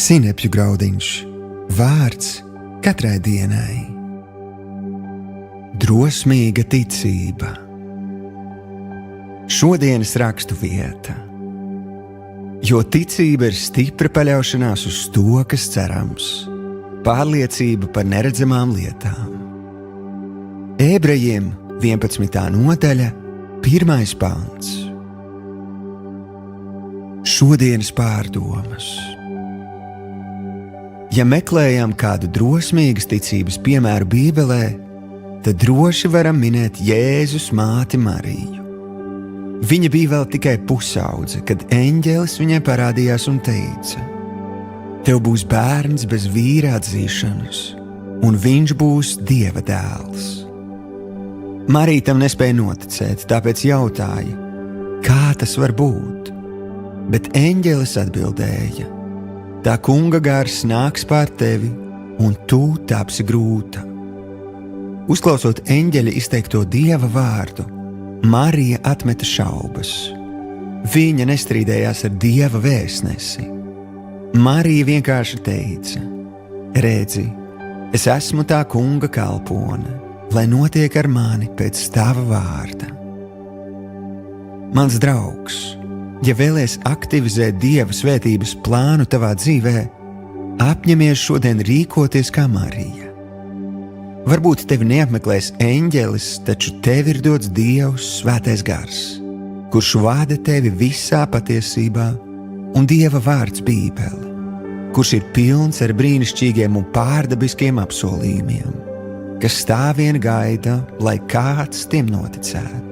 Sinepju graudiņš, vārds katrai dienai. Drosmīga ticība. Šodienas rakstu vieta. Jo ticība ir stipra paļaušanās uz to, kas cerams, pārliecība par neredzamām lietām. Ebrejiem 11. nodaļa, 1. pants. Šodienas pārdomas. Ja meklējam kādu drosmīgas ticības piemēru Bībelē, tad droši varam minēt Jēzus māti Mariju. Viņa bija vēl tikai pusaudze, kad eņģelis viņai parādījās un teica: Tev būs bērns bez vīra atzīšanas, un viņš būs Dieva dēls. Marija tam nespēja noticēt, tāpēc jautāja: Kā tas var būt? Bet eņģelis atbildēja: Tā kunga gars nāks pār tevi, un tu tapsi grūta. Uzklausot eņģeļa izteikto Dieva vārdu, Marija atmeta šaubas. Viņa nestrīdējās ar Dieva vēstnesi. Marija vienkārši teica: Redzi, es esmu tā kunga kalpone, lai notiek ar mani pēc tava vārda. Mans draugs, ja vēlies aktivizēt Dieva svētības plānu tavā dzīvē, apņemies šodien rīkoties kā Marija. Varbūt tevi neapmeklēs eņģelis, taču tev ir dots Dievs svētais gars, kurš vada tevi visā patiesībā, un Dieva vārds Bībele, kurš ir pilns ar brīnišķīgiem un pārdabiskiem apsolījumiem, kas stāvvien gaida, lai kāds tiem noticētu.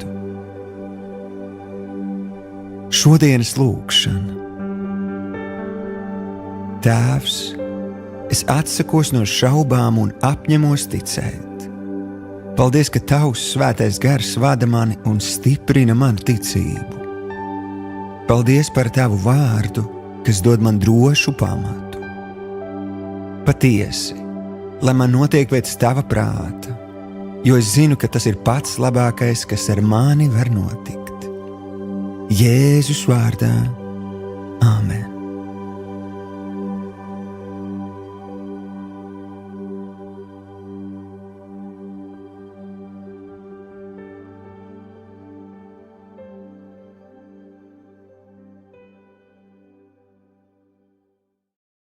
Šodienas lūgšana. Tēvs, es atsakos no šaubām un apņemos ticēt. Paldies, ka tavs svētais gars vada mani un stiprina manu ticību. Paldies par tavu vārdu, kas dod man drošu pamatu. Patiesi, lai man notiek pēc tava prāta, jo es zinu, ka tas ir pats labākais, kas ar mani var notikt. Jēzus vārdā. Āmen.